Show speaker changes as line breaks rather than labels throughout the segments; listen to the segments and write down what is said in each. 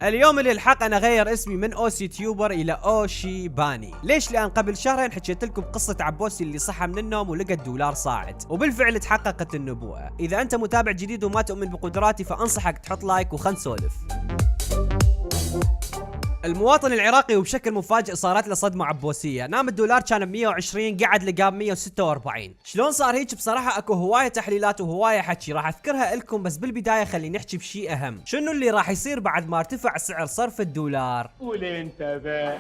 اليوم اللي الحق انا اغير اسمي من اوسي تيوبر الى اوشي باني. ليش؟ لان قبل شهرين حكيت لكم قصة عبوسي اللي صحى من النوم ولقى الدولار صاعد، وبالفعل تحققت النبوءة. اذا انت متابع جديد وما تؤمن بقدراتي فانصحك تحط لايك وخلنا نسولف. المواطن العراقي وبشكل مفاجئ صارت له صدمة عبوسية، نام الدولار كان ب 120 قعد لقاه ب 146. شلون صار هيك؟ بصراحة اكو هواية تحليلات وهواية حكي راح اذكرها لكم، بس بالبداية خلينا نحكي بشيء اهم. شنو اللي راح يصير بعد ما ارتفع سعر صرف الدولار؟
قول انت بقى.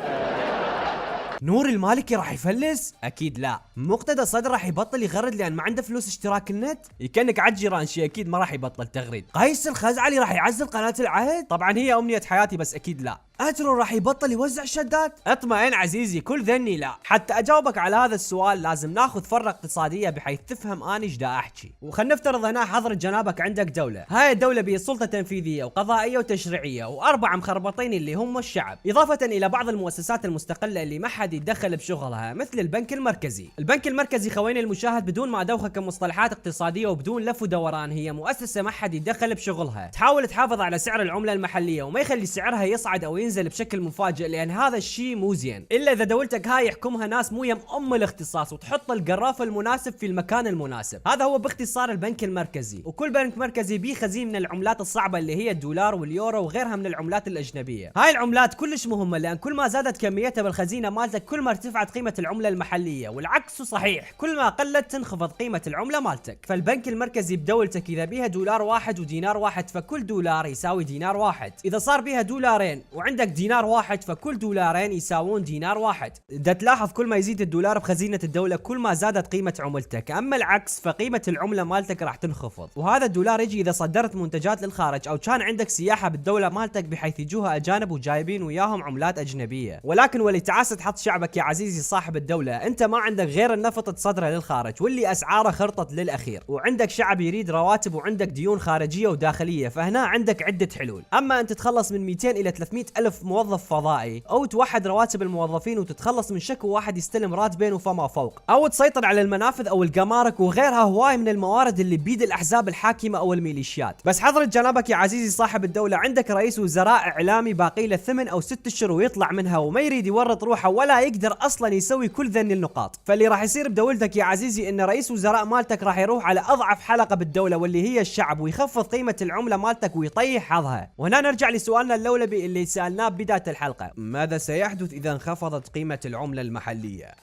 نور المالكي راح يفلس؟ اكيد لا. مقتدى صدر راح يبطل يغرد لان ما عنده فلوس اشتراك النت؟ يكنك عالجيران شي اكيد ما راح يبطل تغريد. قيس الخزعلي راح يعزل قناة العهد؟ طبعا هي امنية حياتي بس اكيد لا. اترو راح يبطل يوزع شدات؟ اطمئن عزيزي كل ذني لا. حتى اجاوبك على هذا السؤال لازم ناخذ فرة اقتصادية بحيث تفهم اني ايش دا احكي. وخلنا نفترض هنا حضرة جنابك عندك دولة، هاي الدولة بيها سلطة تنفيذية وقضائية وتشريعية واربع مخربطين اللي هم الشعب، اضافة الى بعض المؤسسات المستقلة اللي ما حد يتدخل بشغلها مثل البنك المركزي. البنك المركزي خويني المشاهد بدون ما ادوخك كمصطلحات اقتصادية وبدون لف ودوران هي مؤسسة ما حد يتدخل بشغلها، تحاول تحافظ على سعر العملة المحلية وما يخلي سعرها يصعد او ينزل بشكل مفاجئ، لان هذا الشيء مو زين الا اذا دولتك هاي يحكمها ناس مو يم الاختصاص وتحط القراف المناسب في المكان المناسب. هذا هو باختصار البنك المركزي، وكل بنك مركزي بيه خزين من العملات الصعبة اللي هي الدولار واليورو وغيرها من العملات الاجنبية. هاي العملات كلش مهمة لان كل ما زادت كميتها بالخزينة مالتك كل ما ارتفعت قيمة العملة المحلية، والعكس صحيح، كل ما قلت تنخفض قيمة العملة مالتك. فالبنك المركزي بدولتك اذا بيها دولار واحد ودينار واحد فكل دولار يساوي دينار واحد، اذا صار بيها دولارين وعندك دينار واحد فكل دولارين يساوون دينار واحد. دا تلاحظ كل ما يزيد الدولار بخزينة الدولة كل ما زادت قيمة عملتك، اما العكس فقيمة العملة مالتك راح تنخفض. وهذا الدولار يجي اذا صدرت منتجات للخارج او كان عندك سياحة بالدولة مالتك بحيث يجوها اجانب وجايبين وياهم عملات اجنبية. ولكن ولتعاسة حط شعبك يا عزيزي صاحب الدولة، انت ما عندك غير النفط تصدره للخارج واللي اسعاره خرطت للاخير، وعندك شعب يريد رواتب وعندك ديون خارجية وداخلية، فهنا عندك عدة حلول. اما ان تتخلص من 200 الى 300 الف موظف فضائي، او توحد رواتب الموظفين وتتخلص من شكو واحد يستلم راتبين وفما فوق، او تسيطر على المنافذ او الجمارك وغيرها هواي من الموارد اللي بيد الاحزاب الحاكمة او الميليشيات. بس حضرة جنابك يا عزيزي صاحب الدولة، عندك رئيس وزراء اعلامي باقي له 8 أو 6 اشهر ويطلع منها وما يريد يورط روحه ولا يقدر اصلا يسوي كل ذني النقاط. فاللي راح يصير بدولتك يا عزيزي ان رئيس وزراء مالتك راح يروح على اضعف حلقة بالدولة واللي هي الشعب ويخفض قيمة العملة مالتك ويطيح حظها. وهنا نرجع لسؤالنا اللولبي اللي سألناه بداية الحلقة، ماذا سيحدث اذا انخفضت قيمة العملة المحلية؟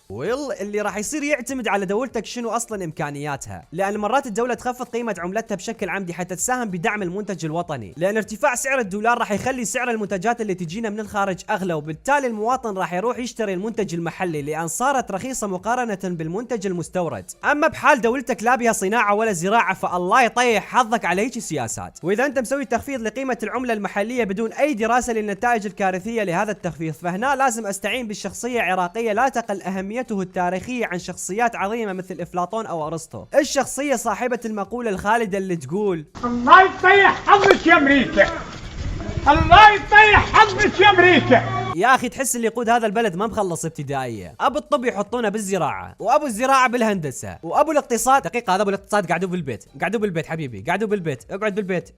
اللي راح يصير يعتمد على دولتك شنو اصلا امكانياتها، لان مرات الدولة تخفض قيمة عملتها بشكل عمدي حتى تساهم بدعم المنتج الوطني، لان ارتفاع سعر الدولار راح يخلي سعر المنتجات اللي تجينا من الخارج اغلى، وبالتالي المواطن راح يروح يشتري المنتج المحلي لان صارت رخيصة مقارنة بالمنتج المستورد. اما بحال دولتك لا بها صناعة ولا زراعة فالله يطيح حظك على هيك سياسات. واذا انت مسوي تخفيض لقيمة العملة المحلية بدون اي دراسة للنتائج الكارثية لهذا التخفيض، فهنا لازم استعين بالشخصية عراقية لا تقل اهميته التاريخية عن شخصيات عظيمة مثل افلاطون او ارسطو. الشخصية صاحبة المقولة الخالدة اللي تقول
الله يطيح حظك يا امريكا، الله يطيح حظك يا امريكا.
يا اخي تحس اللي يقود هذا البلد ما مخلص ابتدائيه. ابو الطب يحطونه بالزراعه، وابو الزراعه بالهندسه، وابو الاقتصاد دقيقه هذا ابو الاقتصاد قعدوا بالبيت، قعدوا بالبيت حبيبي، قعدوا بالبيت، اقعد بالبيت.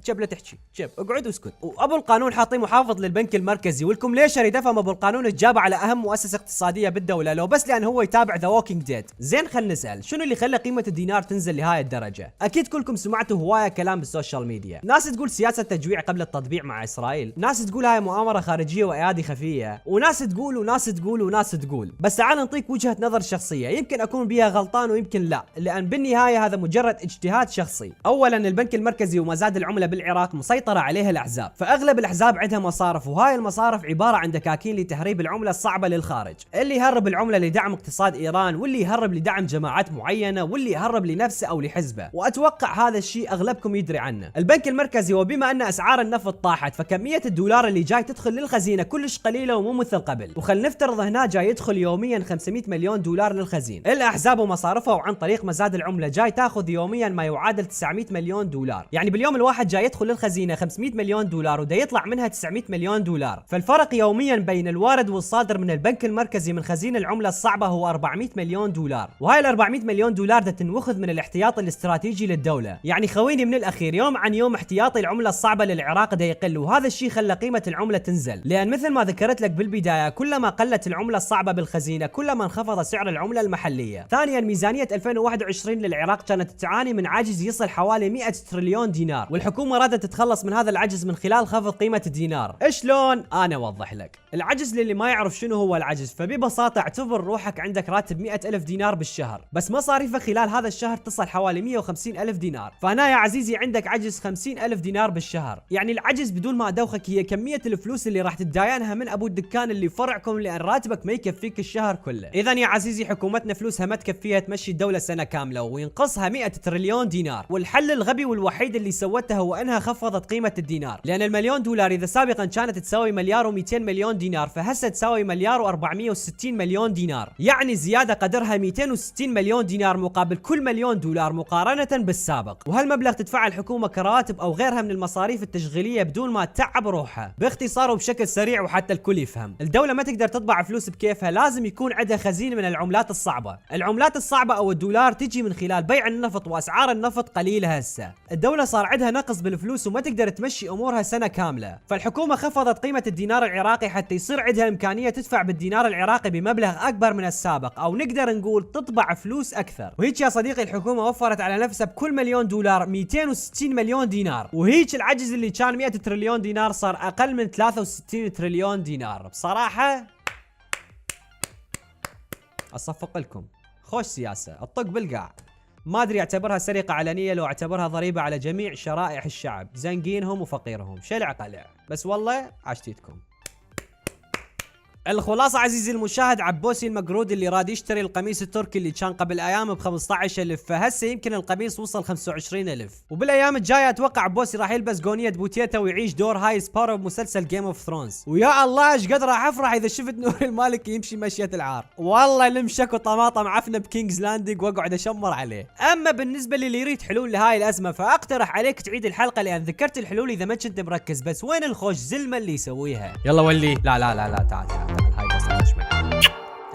تشب لا تحكي، تشب اقعد واسكت. وابو القانون حاطين محافظ للبنك المركزي، والكم ليش يدفهم ابو القانون الجابه على اهم مؤسسه اقتصاديه بالدوله لو بس لان هو يتابع ذا ووكينج ديد. زين خلينا نسال شنو اللي خلى قيمه الدينار تنزل لهاي الدرجه؟ اكيد كلكم سمعتوا هوايه كلام بالسوشيال ميديا، ناس تقول سياسه تجويع قبل التطبيع مع اسرائيل، ناس تقول هاي مؤامره خارجيه وايادي خفيه، وناس تقول وناس تقول وناس تقول. بس تعال نعطيك وجهه نظر شخصيه، يمكن اكون بيها غلطان ويمكن لا، لان بالنهايه هذا مجرد اجتهاد شخصي. اولا البنك المركزي ومزاد العمله بالعراق مسيطره عليها الاحزاب، فاغلب الاحزاب عندها مصارف، وهاي المصارف عباره عن دكاكين لتهريب العمله الصعبه للخارج، اللي يهرب العمله لدعم اقتصاد ايران، واللي يهرب لدعم جماعات معينه، واللي يهرب لنفسه او لحزبه، واتوقع هذا الشيء اغلبكم يدري عنه. البنك المركزي وبما ان اسعار النفط طاحت فكميه الدولار اللي جاي تدخل للخزينة كلش قليلة ومو مثل قبل. وخل نفترض هنا جاي يدخل يوميا 500 مليون دولار للخزينة. الاحزاب ومصارفها وعن طريق مزاد العملة جاي تاخذ يوميا ما يعادل 900 مليون دولار. يعني باليوم الواحد جاي يدخل للخزينة 500 مليون دولار ودا يطلع منها 900 مليون دولار. فالفرق يوميا بين الوارد والصادر من البنك المركزي من خزين العملة الصعبة هو 400 مليون دولار. وهاي ال 400 مليون دولار دا تنوخذ من الاحتياط الاستراتيجي للدولة. يعني خويني من الاخير يوم عن يوم احتياطي العملة الصعبة للعراق دا يقل، وهذا الشيء خلى قيمة العملة تنزل، لان مثل ما ذكرت لك بالبداية كلما قلت العملة الصعبة بالخزينة كلما انخفض سعر العملة المحلية. ثانيا ميزانية 2021 للعراق كانت تعاني من عجز يصل حوالي 100 تريليون دينار، والحكومة رادت تتخلص من هذا العجز من خلال خفض قيمة الدينار. شلون؟ انا اوضح لك. العجز للي ما يعرف شنو هو العجز، فببساطة اعتبر روحك عندك راتب 100,000 دينار بالشهر، بس مصاريفك خلال هذا الشهر تصل حوالي 150,000 دينار، فهنا يا عزيزي عندك عجز 50,000 دينار بالشهر. يعني العجز بدون ما ادوخك هي كمية الفلوس اللي راح تتداينها من ابو الدكان اللي فرعكم، لان راتبك ما يكفيك الشهر كله. اذا يا عزيزي حكومتنا فلوسها ما تكفيها تمشي الدولة سنة كاملة، وينقصها 100 تريليون دينار. والحل الغبي والوحيد اللي سوته هو انها خفضت قيمة الدينار، لان المليون دولار اذا سابقا كانت تساوي مليار و200 مليون دينار، فهسه تساوي مليار و460 مليون دينار، يعني زيادة قدرها 260 مليون دينار مقابل كل مليون دولار مقارنة بالسابق. وهالمبلغ تدفع الحكومة كراتب او غيرها من المصاريف التشغيلية بدون ما تتعب روحها. باختصار وبشكل سريع وحتى الكل يفهم، الدولة ما تقدر تطبع فلوس بكيفها، لازم يكون عندها خزينة من العملات الصعبة. العملات الصعبة او الدولار تجي من خلال بيع النفط، واسعار النفط قليلة هسه. الدولة صار عندها نقص بالفلوس وما تقدر تمشي امورها سنة كاملة، فالحكومة خفضت قيمة الدينار العراقي حتى يصير عندها امكانية تدفع بالدينار العراقي بمبلغ اكبر من السابق، او نقدر نقول تطبع فلوس اكثر. وهيك يا صديقي الحكومة وفرت على نفسها بكل مليون دولار 260 مليون دينار، وهيك العجز اللي كان 100 تريليون دينار صار اقل من 63 تريليون دينار. بصراحة اصفق لكم خوش سياسة، الطق بالقاع. ما ادري اعتبرها سرقة علنية لو اعتبرها ضريبة على جميع شرائح الشعب، زنقينهم وفقيرهم، شلع قلع، بس والله عشتيتكم. الخلاصة عزيزي المشاهد، عبوسي المقرود اللي راد يشتري القميص التركي اللي كان قبل ايام ب 15,000، فهسه يمكن القميص وصل 25,000. وبالايام الجاية اتوقع عبوسي راح يلبس قونية بوتيتا ويعيش دور هاي سبارو بمسلسل جيم اوف ثرونز. ويا الله ايش قد راح افرح اذا شفت نور المالكي يمشي مشية العار، والله لمشك وطماطم عفنة بكينجز لاندنج واقعد اشمر عليه. اما بالنسبة للي يريد حلول لهاي الازمة، فاقترح عليك تعيد الحلقة لان ذكرت الحلول اذا ما كنت مركز، بس وين الخوش زلمة اللي يسويها؟ يلا ولي. لا تعال هاي بس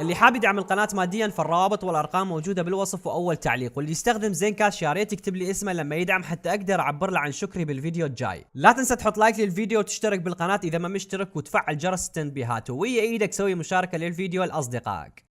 اللي حاب يدعم القناة ماديا فالروابط والارقام موجودة بالوصف واول تعليق، واللي يستخدم زين كاش يا ريت يكتب لي اسمه لما يدعم حتى اقدر اعبر له عن شكري بالفيديو الجاي. لا تنسى تحط لايك للفيديو وتشترك بالقناة اذا ما مشترك، وتفعل جرس التنبيهات، ويا ايدك سوي مشاركة للفيديو لاصدقائك.